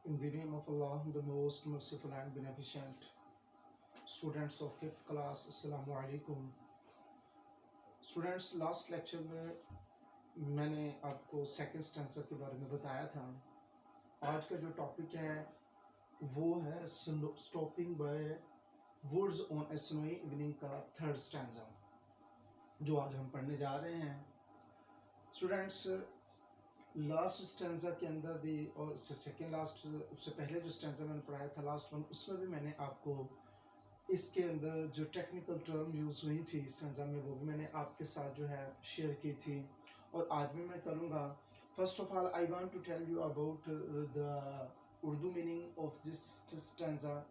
In the name of Allah, the most merciful and beneficent. Students of 5th class, Assalamu alaikum. Students, last lecture में मैंने आपको second स्टेंसर के बारे में बताया था. आज का जो टॉपिक है वो है stopping by woods on a snowy evening का थर्ड स्टेंजा, जो आज हम पढ़ने जा रहे हैं. स्टूडेंट्स, लास्ट स्टेंजा के अंदर भी और उससे सेकेंड लास्ट, उससे पहले जो स्टेंजा मैंने पढ़ाया था लास्ट वन, उसमें भी मैंने आपको इसके अंदर जो टेक्निकल टर्म यूज़ हुई थी स्टेंजा में वो भी मैंने आपके साथ जो है शेयर की थी और आज भी मैं करूँगा. First of all I want to tell you about the Urdu meaning of this stanza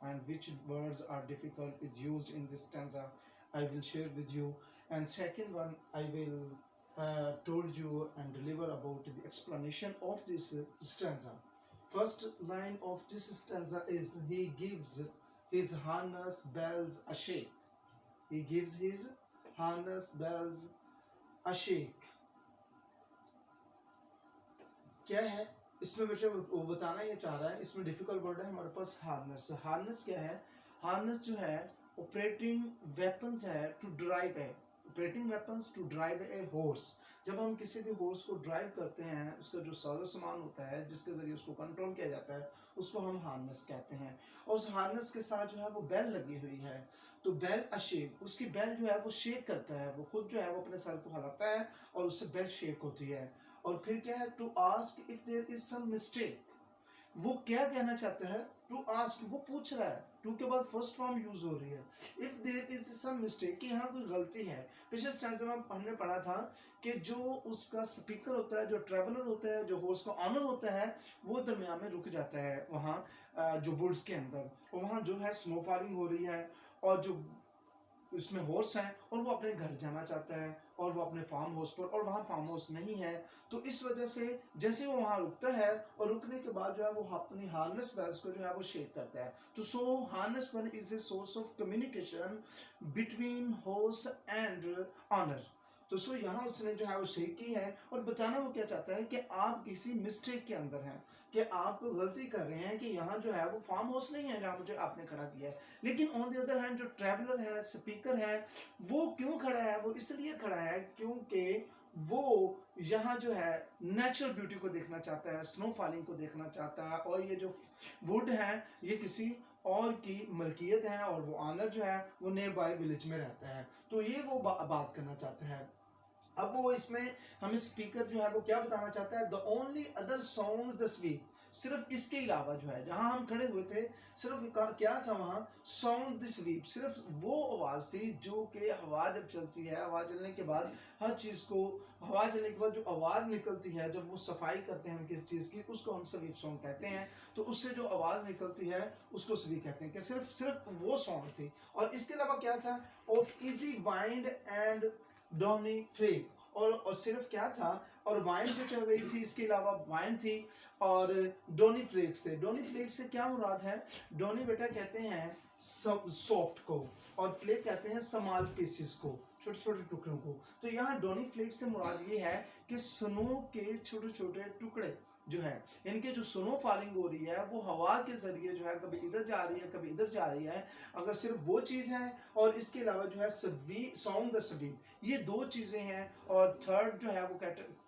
and which words are difficult is used in this stanza. I will share with you. And second one, I will told you and deliver about the explanation of this stanza. First line of this stanza is he gives his harness bells a shake. He gives his harness bells a shake. क्या है इसमें बेटा वो बताना ये चाह रहा है. इसमें डिफिकल्ट वर्ड है हमारे पास हार्नेस. हार्नेस क्या है? हार्नेस जो है ऑपरेटिंग वेपन्स है टू ड्राइव है. Operating weapons to drive a horse. जब हम किसी भी हॉर्स को ड्राइव करते हैं, उसका जो साजो सामान होता है जिसके जरिए उसको कंट्रोल किया जाता है, उसको हम हार्नेस कहते हैं. और उस हार्नेस के साथ जो है वो बेल लगी हुई है. तो बेल अशेक, उसकी बेल जो है वो शेक करता है. वो खुद जो है वो अपने सर को हिलाता है और उससे बेल शेक होती है. और फिर क्या है? To ask if there is some mistake. वो क्या कहना चाहता है? टू आस्क, वो पूछ रहा है. टू के बाद फर्स्ट फॉर्म यूज हो रही है. If there is some mistake, कि यहाँ कोई गलती है. पिछले स्टैंजा में हमने पढ़ा था कि जो उसका स्पीकर होता है, जो ट्रैवलर होता है, जो हॉर्स का ऑनर होता है, वो दरमियान में रुक जाता है वहाँ जो वुड्स के अंदर. और वहाँ जो है स्नो फॉलिंग हो रही है और जो उसमें हॉर्स हैं और वो अपने घर जाना चाहता है और वो अपने फार्म हाउस पर, और वहाँ फार्म हाउस नहीं है. तो इस वजह से जैसे वो वहाँ रुकता है और रुकने के बाद जो है वो अपनी हार्नेस बेल्स को जो है वो शेक करता है. तो so harness bell is a source of communication between horse and owner. तो सो यहाँ उसने जो है वो शेक की है और बताना वो क्या चाहता है कि आप किसी मिस्टेक के अंदर हैं, कि आप गलती कर रहे हैं, कि यहाँ जो है वो फार्म हाउस नहीं है जहाँ मुझे आपने खड़ा किया है. लेकिन ऑन द अदर हैंड जो ट्रैवलर है, स्पीकर है, वो क्यों खड़ा है? वो इसलिए खड़ा है क्योंकि वो यहाँ जो है नेचुरल ब्यूटी को देखना चाहता है, स्नो फॉलिंग को देखना चाहता है. और ये जो वुड है ये किसी और की मलकियत है और वो ऑनर जो है वो नियर बाय विलेज में रहता है. तो ये वो बात करना चाहता है. अब वो इसमें हमें स्पीकर जो है वो क्या बताना चाहता है? The only other sound the SVEEP. सिर्फ इसके अलावा जो है जहां हम खड़े हुए थे, सिर्फ क्या था वहां? Sound the SVEEP. सिर्फ वो आवाज थी जो कि हवा जब चलती है, हवा चलने के बाद हर चीज को, हवा चलने के बाद जो आवाज निकलती है, जब वो सफाई करते हैं हम किसी चीज की, उसको हम स्वीप साउंड कहते हैं. तो उससे जो आवाज निकलती है उसको स्वीप कहते हैं. कि सिर्फ वो साउंड थी. और इसके अलावा क्या था? Of easy wind and donny flake. और सिर्फ क्या था? और वाइन जो चल रही थी, इसके अलावा वाइन थी और डोनी फ्लेक्स थे. डोनी फ्लेक्स से क्या मुराद है? डोनी बेटा कहते हैं सॉफ्ट को और फ्लेक कहते हैं स्मॉल पीसेस को, छोटे छोटे टुकड़ों को. तो यहाँ डोनी फ्लेक्स से मुराद ये है कि स्नो के छोटे छोटे टुकड़े जो है, इनके जो स्नो फॉलिंग हो रही है वो हवा के जरिए जो है कभी इधर जा रही है कभी इधर जा रही है. अगर सिर्फ वो चीज है और इसके अलावा जो है साउंड द स्वीप, ये दो चीजें हैं. और थर्ड जो है वो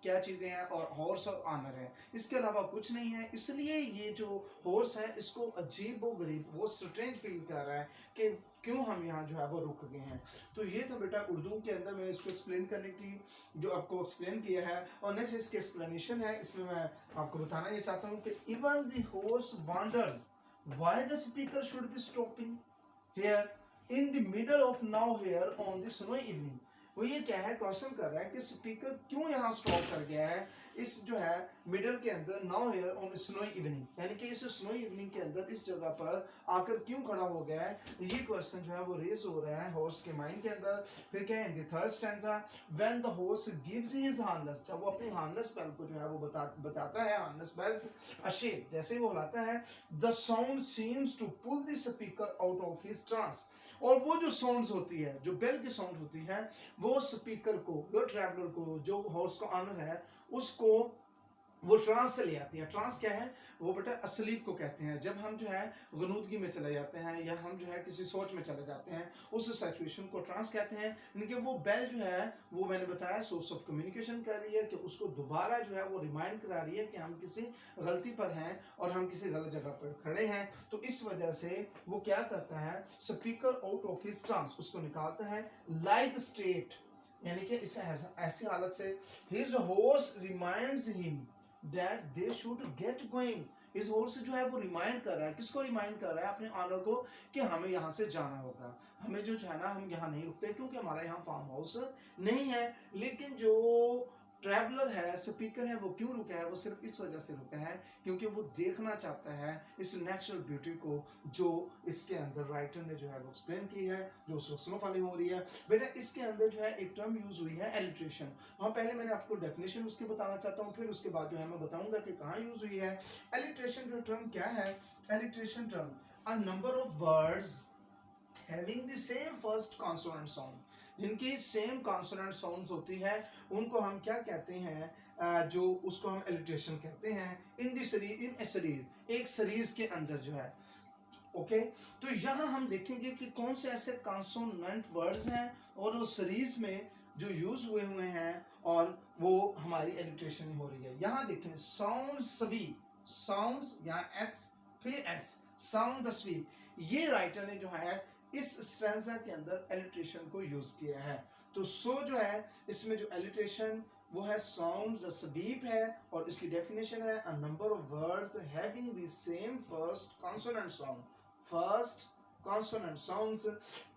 क्या चीजें हैं? और हॉर्स और ऑनर है. इसके अलावा कुछ नहीं है. इसलिए ये जो हॉर्स है इसको अजीब व गरीब, वो स्ट्रेंज फील कर रहा है कि क्यों हम यहाँ जो है वो रुक गए हैं. तो ये था बेटा उर्दू के अंदर मैंने इसको एक्सप्लेन करने की, जो आपको एक्सप्लेन किया है. और नेक्स्ट इसकी एक्सप्लेनेशन है. इसमें मैं आपको बताना ये चाहता हूँ कि even the horse wonders why the speaker should be stopping here in the middle of now here on the snow evening. वो ये क्या है? क्वेश्चन कर रहा है कि स्पीकर क्यों यहाँ स्टॉप कर गया है इस जो है मिडल के अंदर, now here on snow evening, यानी कि इस स्नो इवनिंग के अंदर इस जगह पर आकर क्यों खड़ा हो गया है. ये क्वेश्चन जो है वो रेज हो रहा है हॉर्स के माइंड के अंदर. फिर क्या है? In the third stanza, when the horse gives his harness, जब वो अपनी हार्नेस बेल को जो है वो बताता है, हार्नेस बेल्स अ शेक, जैसे वो हिलाता है, the sound seems to pull the speaker out of his trance. और वो जो साउंड्स होती है, जो बेल की साउंड होती है, वो स्पीकर को, जो ट्रैवलर को, जो हॉर्स का ऑनर है, उसको वो ट्रांस से ले आती है। ट्रांस क्या है? वो बेटा असलीब को कहते हैं। जब हम जो है गनूदगी में चले जाते हैं या हम जो है किसी सोच में चले जाते हैं, उस सिचुएशन को ट्रांस कहते हैं। यानी कि वो बेल जो है, वो मैंने बताया सोर्स ऑफ कम्युनिकेशन कर रही है कि उसको दोबारा जो है वो रिमाइंड करा रही है कि हम किसी गलती पर हैं और हम किसी गलत जगह पर खड़े हैं। तो इस वजह से वो क्या करता है, speaker out of his trans, उसको निकालता है लाइक स्टेट, यानी कि इस ऐसी हालत से his host reminds him that they should get going. इस ओर से जो है वो रिमाइंड कर रहा है, किसको रिमाइंड कर रहा है? अपने ऑनर को, कि हमें यहाँ से जाना होगा, हमें जो है ना, हम यहाँ नहीं रुकते क्योंकि हमारा यहाँ फार्म हाउस नहीं है। लेकिन जो ट्रैवलर है, स्पीकर है, वो क्यों रुका है? वो सिर्फ इस वजह से रुका है क्योंकि वो देखना चाहता है इस नेचुरल ब्यूटी को जो इसके अंदर राइटर ने जो है वो एक्सप्लेन की है, जो उस वक्त स्नोफॉलिंग हो रही है। बेटा इसके अंदर जो है एक टर्म यूज हुई है एलिट्रेशन। हाँ, पहले मैंने आपको डेफिनेशन उसकी बताना चाहता हूँ, फिर उसके बाद जो है मैं बताऊंगा कि कहाँ यूज हुई है। एलिट्रेशन जो टर्म क्या है? Alliteration term a number of words having the same first consonant sound, जिनकी सेम कॉन्सोनेंट साउंड्स होती है, उनको हम क्या कहते हैं? जो उसको हम एलिट्रेशन कहते हैं। इन द शरीर, इन ए शरीर, एक शरीर के अंदर जो है। ओके, तो यहाँ हम देखेंगे कि कौन से ऐसे कॉन्सोनेंट वर्ड्स हैं और वो सीरीज में जो यूज हुए हैं और वो हमारी एलिट्रेशन हो रही है। यहाँ देखें, साउंड स्वीप, साउंड यहाँ एस फिर एस, साउंड द स्वीप, ये राइटर ने जो है इस स्टैंजा के अंदर एलिट्रेशन को यूज किया है। तो सो जो है इसमें जो एलिट्रेशन वो है साउंड द स्वीप है, और इसकी डेफिनेशन है a number of words having the same first consonant sound, first consonant sounds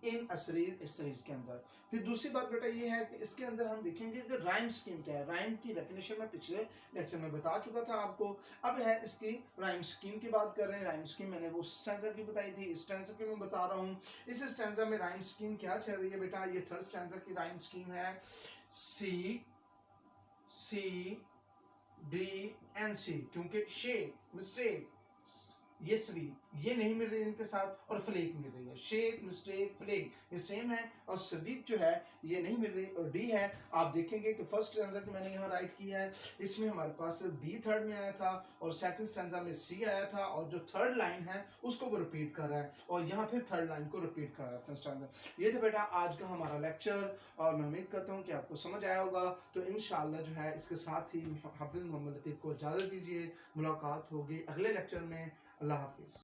in a series, इस सीरीज के अंदर। फिर दूसरी बात बेटा ये है कि इसके अंदर हम देखेंगे कि राइम स्कीम क्या है। राइम की डेफिनेशन मैं पिछले लेक्चर में बता चुका था आपको। अब है इसकी राइम स्कीम की बात कर रहे हैं। राइम स्कीम मैंने वो स्टैंजा की बताई थी, इस स्टैंजा की मैं बता रहा हूँ। इस स्टैंजा में राइम स्कीम क्या चल रही है बेटा? ये थर्ड स्टैंजा की राइम स्कीम है, सी सी डी एंड सी, क्योंकि शेक मिस्टेक ये स्वीप ये नहीं मिल रही इनके साथ, और फ्लेक मिल रही है। शेक मिस्टेक फ्लेक ये सेम है, और स्वीप जो है ये नहीं मिल रही, और डी है। आप देखेंगे कि फर्स्ट स्टैंजा की मैंने यहाँ राइट किया है, इसमें हमारे पास बी थर्ड में आया था, और सेकंड स्टैंजा में सी आया था, और जो थर्ड लाइन है उसको वो रिपीट कर रहा है, और यहाँ फिर थर्ड लाइन को रिपीट कर रहा है स्टैंजा। ये था बेटा आज का हमारा लेक्चर, और मैं उम्मीद करता हूँ कि आपको समझ आया होगा। तो इंशाल्लाह जो है इसके साथ ही हाफिज मोहम्मद लतीफ़ को इजाज़त दीजिए। मुलाकात होगी अगले लेक्चर में। अल्लाह हाफिज़।